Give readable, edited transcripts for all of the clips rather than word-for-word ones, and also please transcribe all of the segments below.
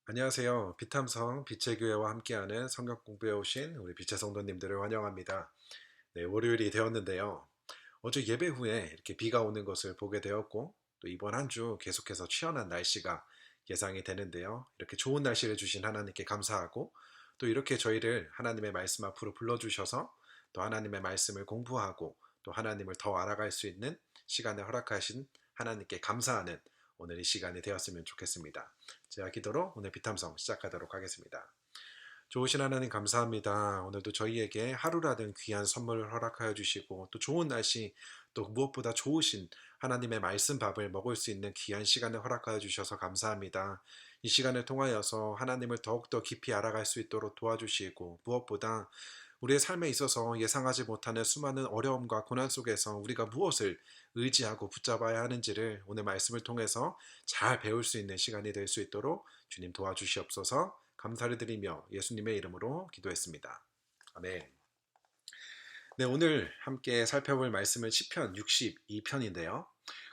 안녕하세요. 빛함성 빛의 교회와 함께하는 성경 공부해 오신 우리 빛의 성도님들을 환영합니다. 네, 월요일이 되었는데요. 어제 예배 후에 이렇게 비가 오는 것을 보게 되었고 또 이번 한 주 계속해서 취연한 날씨가 예상이 되는데요. 이렇게 좋은 날씨를 주신 하나님께 감사하고 또 이렇게 저희를 하나님의 말씀 앞으로 불러주셔서 또 하나님의 말씀을 공부하고 또 하나님을 더 알아갈 수 있는 시간을 허락하신 하나님께 감사하는 오늘 이 시간이 되었으면 좋겠습니다. 제가 기도로 오늘 비탐성 시작하도록 하겠습니다. 좋으신 하나님 감사합니다. 오늘도 저희에게 하루라든 귀한 선물을 허락하여 주시고 또 좋은 날씨 또 무엇보다 좋으신 하나님의 말씀 밥을 먹을 수 있는 귀한 시간을 허락하여 주셔서 감사합니다. 이 시간을 통하여서 하나님을 더욱더 깊이 알아갈 수 있도록 도와주시고 무엇보다 우리의 삶에 있어서 예상하지 못하는 수많은 어려움과 고난 속에서 우리가 무엇을 의지하고 붙잡아야 하는지를 오늘 말씀을 통해서 잘 배울 수 있는 시간이 될 수 있도록 주님 도와주시옵소서. 감사를 드리며 예수님의 이름으로 기도했습니다. 아멘. 네, 오늘 함께 살펴볼 말씀은 시편 62편인데요.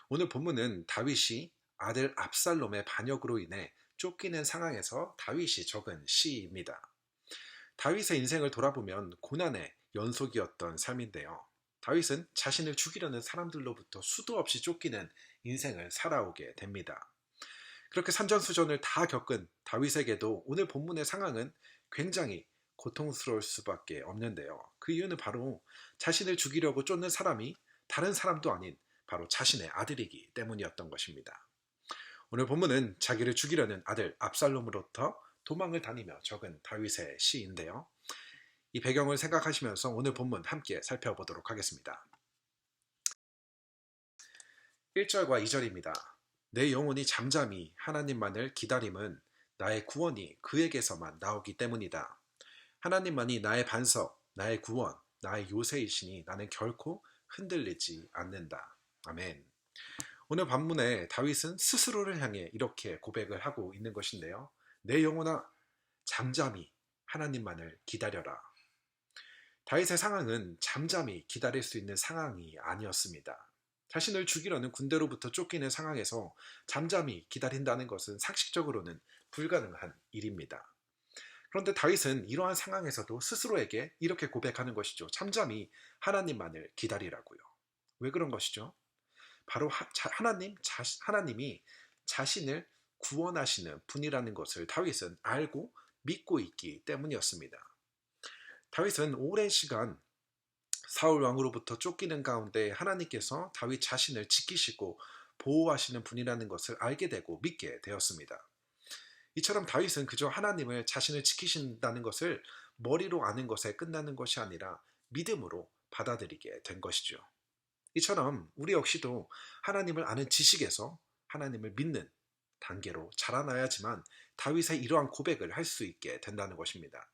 오늘 본문은 다윗이 아들 압살롬의 반역으로 인해 쫓기는 상황에서 다윗이 적은 시입니다. 다윗의 인생을 돌아보면 고난의 연속이었던 삶인데요. 다윗은 자신을 죽이려는 사람들로부터 수도 없이 쫓기는 인생을 살아오게 됩니다. 그렇게 산전수전을 다 겪은 다윗에게도 오늘 본문의 상황은 굉장히 고통스러울 수밖에 없는데요. 그 이유는 바로 자신을 죽이려고 쫓는 사람이 다른 사람도 아닌 바로 자신의 아들이기 때문이었던 것입니다. 오늘 본문은 자기를 죽이려는 아들 압살롬으로부터 도망을 다니며 적은 다윗의 시인데요. 이 배경을 생각하시면서 오늘 본문 함께 살펴보도록 하겠습니다. 1절과 2절입니다. 내 영혼이 잠잠히 하나님만을 기다림은 나의 구원이 그에게서만 나오기 때문이다. 하나님만이 나의 반석, 나의 구원, 나의 요새이시니 나는 결코 흔들리지 않는다. 아멘. 오늘 본문에 다윗은 스스로를 향해 이렇게 고백을 하고 있는 것인데요. 내 영혼아 잠잠히 하나님만을 기다려라. 다윗의 상황은 잠잠히 기다릴 수 있는 상황이 아니었습니다. 자신을 죽이려는 군대로부터 쫓기는 상황에서 잠잠히 기다린다는 것은 상식적으로는 불가능한 일입니다. 그런데 다윗은 이러한 상황에서도 스스로에게 이렇게 고백하는 것이죠. 잠잠히 하나님만을 기다리라고요. 왜 그런 것이죠? 바로 하나님이 자신을 구원하시는 분이라는 것을 다윗은 알고 믿고 있기 때문이었습니다. 다윗은 오랜 시간 사울 왕으로부터 쫓기는 가운데 하나님께서 다윗 자신을 지키시고 보호하시는 분이라는 것을 알게 되고 믿게 되었습니다. 이처럼 다윗은 그저 하나님을 자신을 지키신다는 것을 머리로 아는 것에 끝나는 것이 아니라 믿음으로 받아들이게 된 것이죠. 이처럼 우리 역시도 하나님을 아는 지식에서 하나님을 믿는 단계로 자라나야지만 다윗의 이러한 고백을 할 수 있게 된다는 것입니다.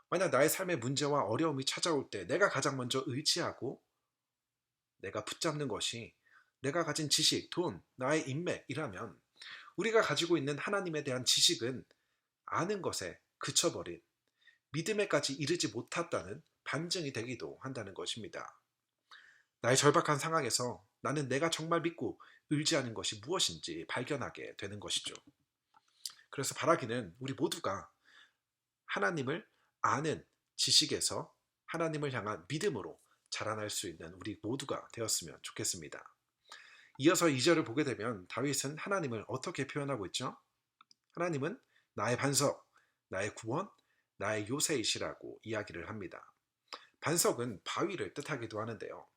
만약 나의 삶의 문제와 어려움이 찾아올 때 내가 가장 먼저 의지하고 내가 붙잡는 것이 내가 가진 지식, 돈, 나의 인맥이라면 우리가 가지고 있는 하나님에 대한 지식은 아는 것에 그쳐버린 믿음에까지 이르지 못했다는 반증이 되기도 한다는 것입니다. 나의 절박한 상황에서 나는 내가 정말 믿고 의지하는 것이 무엇인지 발견하게 되는 것이죠. 그래서 바라기는 우리 모두가 하나님을 아는 지식에서 하나님을 향한 믿음으로 자라날 수 있는 우리 모두가 되었으면 좋겠습니다. 이어서 2절을 보게 되면 다윗은 하나님을 어떻게 표현하고 있죠? 하나님은 나의 반석, 나의 구원, 나의 요새이시라고 이야기를 합니다. 반석은 바위를 뜻하기도 하는데요.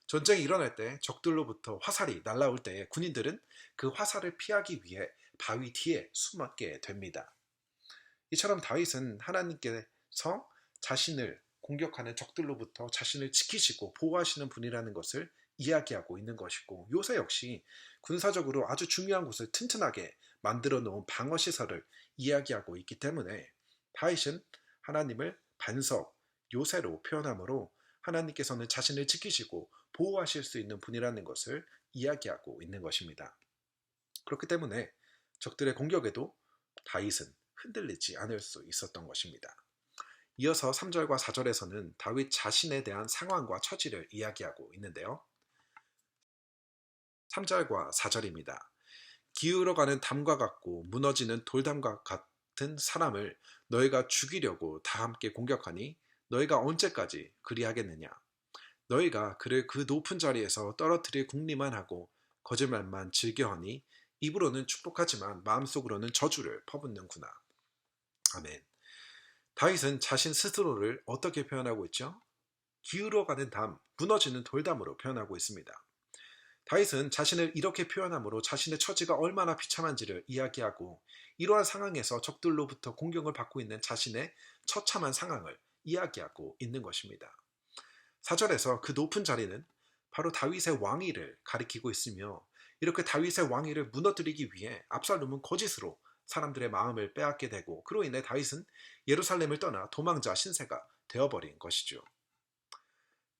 전쟁이 일어날 때 적들로부터 화살이 날아올 때 군인들은 그 화살을 피하기 위해 바위 뒤에 숨게 됩니다. 이처럼 다윗은 하나님께서 자신을 공격하는 적들로부터 자신을 지키시고 보호하시는 분이라는 것을 이야기하고 있는 것이고 요새 역시 군사적으로 아주 중요한 곳을 튼튼하게 만들어 놓은 방어시설을 이야기하고 있기 때문에 다윗은 하나님을 반석, 요새로 표현하므로 하나님께서는 자신을 지키시고 보호하실 수 있는 분이라는 것을 이야기하고 있는 것입니다. 그렇기 때문에 적들의 공격에도 다윗은 흔들리지 않을 수 있었던 것입니다. 이어서 3절과 4절에서는 다윗 자신에 대한 상황과 처지를 이야기하고 있는데요. 3절과 4절입니다. 기울어가는 담과 같고 무너지는 돌담과 같은 사람을 너희가 죽이려고 다 함께 공격하니 너희가 언제까지 그리하겠느냐? 너희가 그를 그 높은 자리에서 떨어뜨릴 궁리만 하고 거짓말만 즐겨하니 입으로는 축복하지만 마음속으로는 저주를 퍼붓는구나. 아멘. 다윗은 자신 스스로를 어떻게 표현하고 있죠? 기울어가는 담, 무너지는 돌담으로 표현하고 있습니다. 다윗은 자신을 이렇게 표현함으로 자신의 처지가 얼마나 비참한지를 이야기하고 이러한 상황에서 적들로부터 공격을 받고 있는 자신의 처참한 상황을 이야기하고 있는 것입니다. 4절에서 그 높은 자리는 바로 다윗의 왕위를 가리키고 있으며 이렇게 다윗의 왕위를 무너뜨리기 위해 압살롬은 거짓으로 사람들의 마음을 빼앗게 되고 그로 인해 다윗은 예루살렘을 떠나 도망자 신세가 되어버린 것이죠.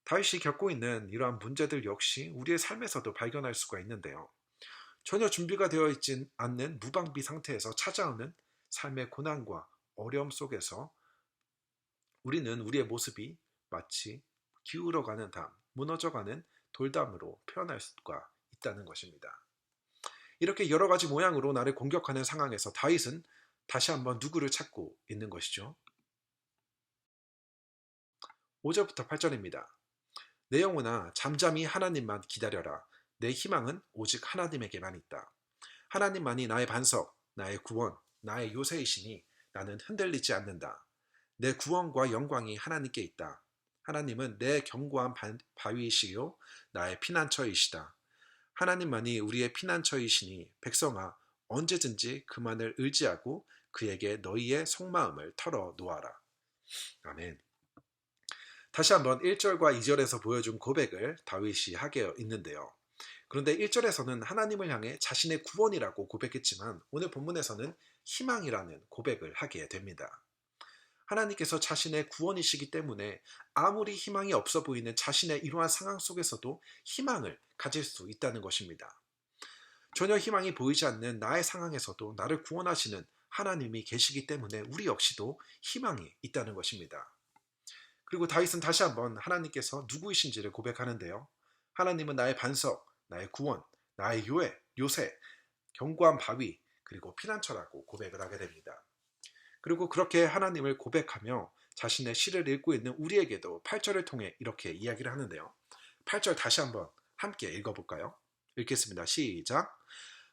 다윗이 겪고 있는 이러한 문제들 역시 우리의 삶에서도 발견할 수가 있는데요. 전혀 준비가 되어 있지 않는 무방비 상태에서 찾아오는 삶의 고난과 어려움 속에서 우리는 우리의 모습이 마치 기울어가는 담, 무너져가는 돌담으로 표현할 수가 있다는 것입니다. 이렇게 여러 가지 모양으로 나를 공격하는 상황에서 다윗은 다시 한번 누구를 찾고 있는 것이죠. 5절부터 8절입니다. 내 영혼아 잠잠히 하나님만 기다려라. 내 희망은 오직 하나님에게만 있다. 하나님만이 나의 반석, 나의 구원, 나의 요새이시니 나는 흔들리지 않는다. 내 구원과 영광이 하나님께 있다. 하나님은 내 견고한 바위이시요 나의 피난처이시다. 하나님만이 우리의 피난처이시니 백성아 언제든지 그만을 의지하고 그에게 너희의 속마음을 털어 놓아라. 아멘. 다시 한번 1절과 2절에서 보여준 고백을 다윗이 하게 있는데요. 그런데 1절에서는 하나님을 향해 자신의 구원이라고 고백했지만 오늘 본문에서는 희망이라는 고백을 하게 됩니다. 하나님께서 자신의 구원이시기 때문에 아무리 희망이 없어 보이는 자신의 이러한 상황 속에서도 희망을 가질 수 있다는 것입니다. 전혀 희망이 보이지 않는 나의 상황에서도 나를 구원하시는 하나님이 계시기 때문에 우리 역시도 희망이 있다는 것입니다. 그리고 다윗은 다시 한번 하나님께서 누구이신지를 고백하는데요. 하나님은 나의 반석, 나의 구원, 나의 요새, 견고한 바위, 그리고 피난처라고 고백을 하게 됩니다. 그리고 그렇게 하나님을 고백하며 자신의 시를 읽고 있는 우리에게도 8절을 통해 이렇게 이야기를 하는데요. 8절 다시 한번 함께 읽어볼까요? 읽겠습니다. 시작.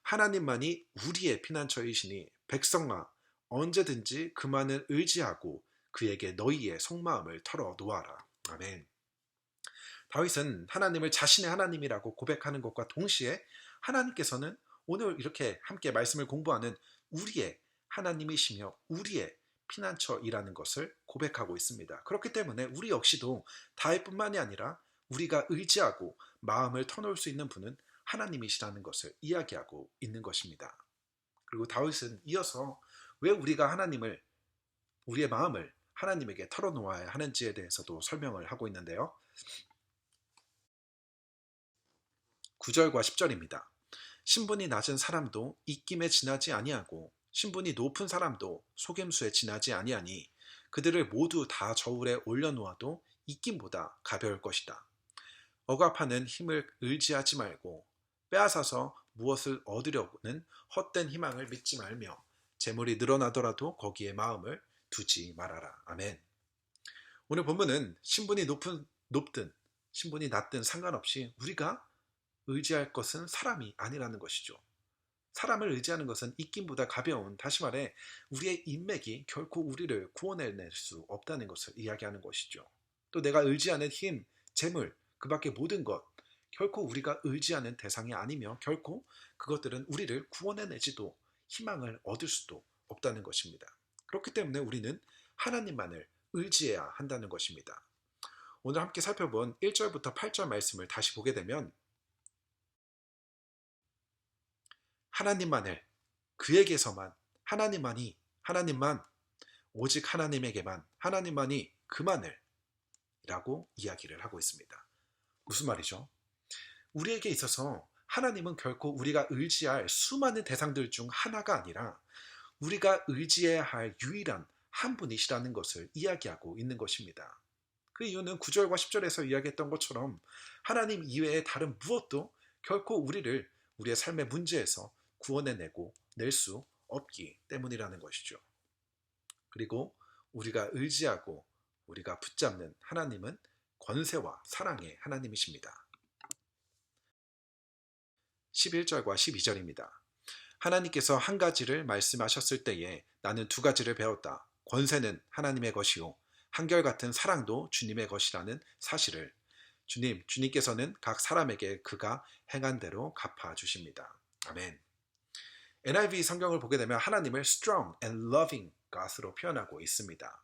하나님만이 우리의 피난처이시니 백성아 언제든지 그만을 의지하고 그에게 너희의 속마음을 털어 놓아라. 아멘. 다윗은 하나님을 자신의 하나님이라고 고백하는 것과 동시에 하나님께서는 오늘 이렇게 함께 말씀을 공부하는 우리의 하나님이시며 우리의 피난처이라는 것을 고백하고 있습니다. 그렇기 때문에 우리 역시도 다윗뿐만이 아니라 우리가 의지하고 마음을 터놓을 수 있는 분은 하나님이시라는 것을 이야기하고 있는 것입니다. 그리고 다윗은 이어서 왜 우리가 우리의 마음을 하나님에게 털어놓아야 하는지에 대해서도 설명을 하고 있는데요. 9절과 10절입니다. 신분이 낮은 사람도 입김에 지나지 아니하고 신분이 높은 사람도 속임수에 지나지 아니하니 그들을 모두 다 저울에 올려놓아도 입김보다 가벼울 것이다. 억압하는 힘을 의지하지 말고 빼앗아서 무엇을 얻으려고는 헛된 희망을 믿지 말며 재물이 늘어나더라도 거기에 마음을 두지 말아라. 아멘. 오늘 본문은 신분이 높든 신분이 낮든 상관없이 우리가 의지할 것은 사람이 아니라는 것이죠. 사람을 의지하는 것은 입김보다 가벼운, 다시 말해 우리의 인맥이 결코 우리를 구원해낼 수 없다는 것을 이야기하는 것이죠. 또 내가 의지하는 힘, 재물, 그 밖의 모든 것, 결코 우리가 의지하는 대상이 아니며 결코 그것들은 우리를 구원해내지도 희망을 얻을 수도 없다는 것입니다. 그렇기 때문에 우리는 하나님만을 의지해야 한다는 것입니다. 오늘 함께 살펴본 1절부터 8절 말씀을 다시 보게 되면 하나님만을, 그에게서만, 하나님만, 오직 하나님에게만, 하나님만이 그만을 라고 이야기를 하고 있습니다. 무슨 말이죠? 우리에게 있어서 하나님은 결코 우리가 의지할 수많은 대상들 중 하나가 아니라 우리가 의지해야 할 유일한 한 분이시라는 것을 이야기하고 있는 것입니다. 그 이유는 9절과 10절에서 이야기했던 것처럼 하나님 이외에 다른 무엇도 결코 우리를 우리의 삶의 문제에서 구원해내고 낼 수 없기 때문이라는 것이죠. 그리고 우리가 의지하고 우리가 붙잡는 하나님은 권세와 사랑의 하나님이십니다. 11절과 12절입니다. 하나님께서 한 가지를 말씀하셨을 때에 나는 두 가지를 배웠다. 권세는 하나님의 것이요 한결같은 사랑도 주님의 것이라는 사실을. 주님께서는 각 사람에게 그가 행한 대로 갚아주십니다. 아멘. NIV 성경을 보게 되면 하나님을 strong and loving God으로 표현하고 있습니다.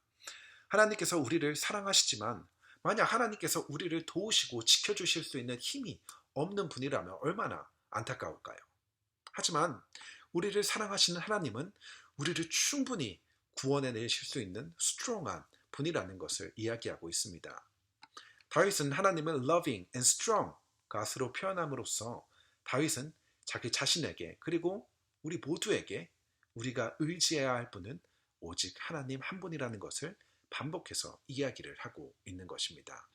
하나님께서 우리를 사랑하시지만 만약 하나님께서 우리를 도우시고 지켜주실 수 있는 힘이 없는 분이라면 얼마나 안타까울까요? 하지만 우리를 사랑하시는 하나님은 우리를 충분히 구원해내실 수 있는 스트롱한 분이라는 것을 이야기하고 있습니다. 다윗은 하나님을 loving and strong God으로 표현함으로써 다윗은 자기 자신에게 그리고 우리 모두에게 우리가 의지해야 할 분은 오직 하나님 한 분이라는 것을 반복해서 이야기를 하고 있는 것입니다.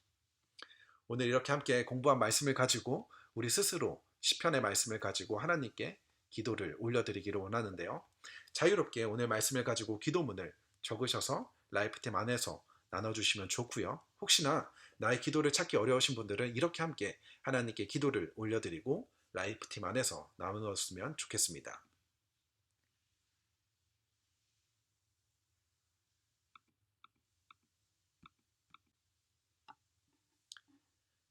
오늘 이렇게 함께 공부한 말씀을 가지고 우리 스스로 시편의 말씀을 가지고 하나님께 기도를 올려드리기를 원하는데요. 자유롭게 오늘 말씀을 가지고 기도문을 적으셔서 라이프팀 안에서 나눠주시면 좋고요. 혹시나 나의 기도를 찾기 어려우신 분들은 이렇게 함께 하나님께 기도를 올려드리고 라이프팀 안에서 나누었으면 좋겠습니다.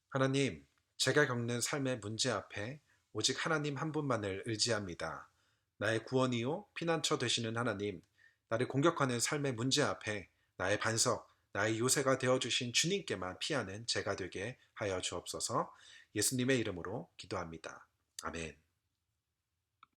하나님, 제가 겪는 삶의 문제 앞에 오직 하나님 한 분만을 의지합니다. 나의 구원이요 피난처 되시는 하나님, 나를 공격하는 삶의 문제 앞에 나의 반석, 나의 요새가 되어주신 주님께만 피하는 제가 되게 하여 주옵소서. 예수님의 이름으로 기도합니다. 아멘.